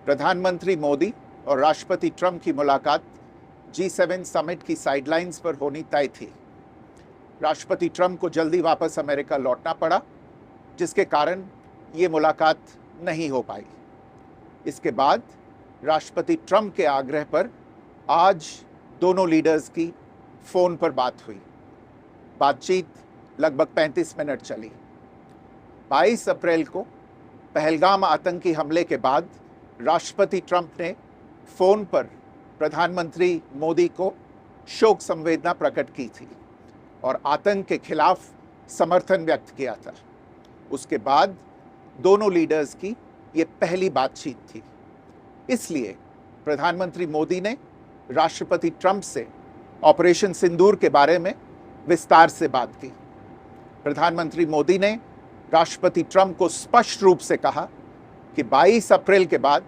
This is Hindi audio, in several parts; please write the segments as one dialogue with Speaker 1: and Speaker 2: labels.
Speaker 1: प्रधानमंत्री मोदी और राष्ट्रपति ट्रंप की मुलाकात G7 समिट की साइडलाइंस पर होनी तय थी। राष्ट्रपति ट्रंप को जल्दी वापस अमेरिका लौटना पड़ा, जिसके कारण ये मुलाकात नहीं हो पाई। इसके बाद राष्ट्रपति ट्रंप के आग्रह पर आज दोनों लीडर्स की फ़ोन पर बात हुई। बातचीत लगभग 35 मिनट चली। 22 अप्रैल को पहलगाम आतंकी हमले के बाद राष्ट्रपति ट्रंप ने फ़ोन पर प्रधानमंत्री मोदी को शोक संवेदना प्रकट की थी और आतंक के खिलाफ समर्थन व्यक्त किया था। उसके बाद दोनों लीडर्स की ये पहली बातचीत थी। इसलिए प्रधानमंत्री मोदी ने राष्ट्रपति ट्रंप से ऑपरेशन सिंदूर के बारे में विस्तार से बात की। प्रधानमंत्री मोदी ने राष्ट्रपति ट्रंप को स्पष्ट रूप से कहा कि 22 अप्रैल के बाद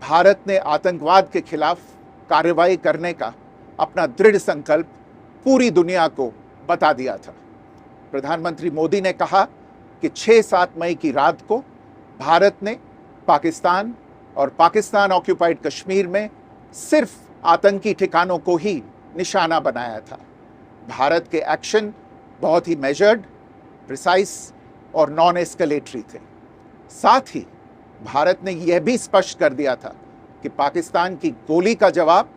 Speaker 1: भारत ने आतंकवाद के खिलाफ कार्रवाई करने का अपना दृढ़ संकल्प पूरी दुनिया को बता दिया था। प्रधानमंत्री मोदी ने कहा कि 6-7 मई की रात को भारत ने पाकिस्तान और पाकिस्तान ऑक्यूपाइड कश्मीर में सिर्फ आतंकी ठिकानों को ही निशाना बनाया था। भारत के एक्शन बहुत ही मेजर्ड, प्रिसाइज और नॉन एस्केलेटरी थे। साथ ही भारत ने यह भी स्पष्ट कर दिया था कि पाकिस्तान की गोली का जवाब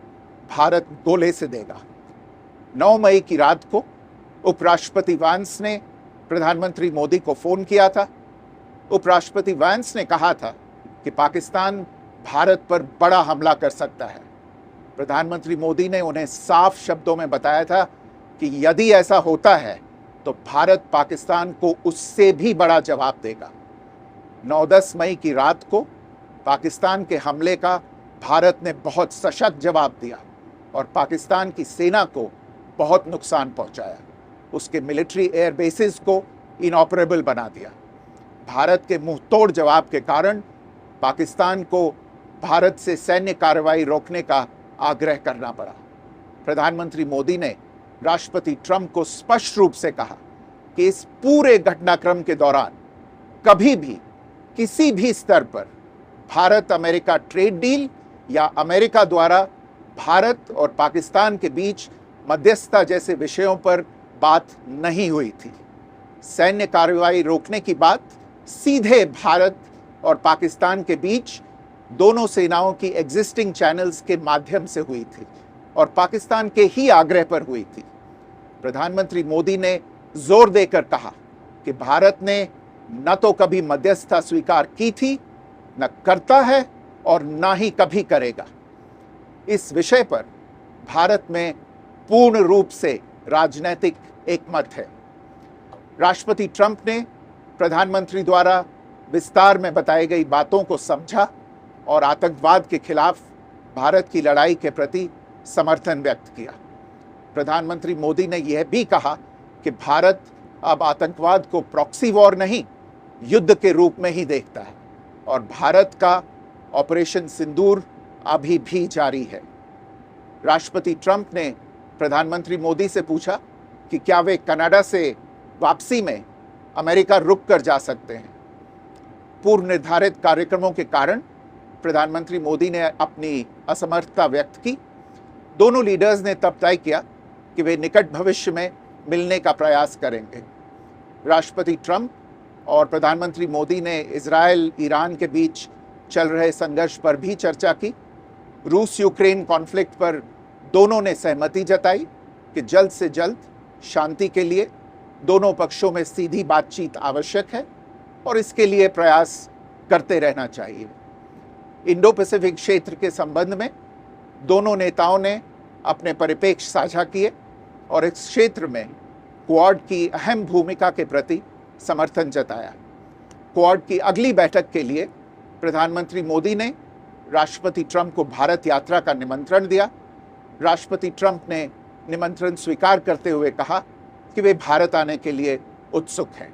Speaker 1: भारत गोले से देगा। 9 मई की रात को उपराष्ट्रपति वैंस ने प्रधानमंत्री मोदी को फ़ोन किया था। उपराष्ट्रपति वैंस ने कहा था कि पाकिस्तान भारत पर बड़ा हमला कर सकता है। प्रधानमंत्री मोदी ने उन्हें साफ शब्दों में बताया था कि यदि ऐसा होता है तो भारत पाकिस्तान को उससे भी बड़ा जवाब देगा। 9-10 मई की रात को पाकिस्तान के हमले का भारत ने बहुत सशक्त जवाब दिया और पाकिस्तान की सेना को बहुत नुकसान पहुंचाया। उसके मिलिट्री एयर बेसिस को इनऑपरेबल बना दिया। भारत के मुंहतोड़ जवाब के कारण पाकिस्तान को भारत से सैन्य कार्रवाई रोकने का आग्रह करना पड़ा। प्रधानमंत्री मोदी ने राष्ट्रपति ट्रंप को स्पष्ट रूप से कहा कि इस पूरे घटनाक्रम के दौरान कभी भी किसी भी स्तर पर भारत अमेरिका ट्रेड डील या अमेरिका द्वारा भारत और पाकिस्तान के बीच मध्यस्थता जैसे विषयों पर बात नहीं हुई थी। सैन्य कार्रवाई रोकने की बात सीधे भारत और पाकिस्तान के बीच दोनों सेनाओं की एग्जिस्टिंग चैनल्स के माध्यम से हुई थी और पाकिस्तान के ही आग्रह पर हुई थी। प्रधानमंत्री मोदी ने जोर देकर कहा कि भारत ने न तो कभी मध्यस्थता स्वीकार की थी, न करता है और न ही कभी करेगा। इस विषय पर भारत में पूर्ण रूप से राजनीतिक एकमत है। राष्ट्रपति ट्रंप ने प्रधानमंत्री द्वारा विस्तार में बताई गई बातों को समझा और आतंकवाद के खिलाफ भारत की लड़ाई के प्रति समर्थन व्यक्त किया। प्रधानमंत्री मोदी ने यह भी कहा कि भारत अब आतंकवाद को प्रॉक्सी वॉर नहीं, युद्ध के रूप में ही देखता है और भारत का ऑपरेशन सिंदूर अभी भी जारी है। राष्ट्रपति ट्रंप ने प्रधानमंत्री मोदी से पूछा कि क्या वे कनाडा से वापसी में अमेरिका रुक कर जा सकते हैं। पूर्व निर्धारित कार्यक्रमों के कारण प्रधानमंत्री मोदी ने अपनी असमर्थता व्यक्त की। दोनों लीडर्स ने तब तय किया कि वे निकट भविष्य में मिलने का प्रयास करेंगे। राष्ट्रपति ट्रंप और प्रधानमंत्री मोदी ने इजराइल ईरान के बीच चल रहे संघर्ष पर भी चर्चा की। रूस यूक्रेन कॉन्फ्लिक्ट पर दोनों ने सहमति जताई कि जल्द से जल्द शांति के लिए दोनों पक्षों में सीधी बातचीत आवश्यक है और इसके लिए प्रयास करते रहना चाहिए। इंडो पैसिफिक क्षेत्र के संबंध में दोनों नेताओं ने अपने परिप्रेक्ष्य साझा किए और इस क्षेत्र में क्वाड की अहम भूमिका के प्रति समर्थन जताया। क्वाड की अगली बैठक के लिए प्रधानमंत्री मोदी ने राष्ट्रपति ट्रंप को भारत यात्रा का निमंत्रण दिया। राष्ट्रपति ट्रंप ने निमंत्रण स्वीकार करते हुए कहा कि वे भारत आने के लिए उत्सुक हैं।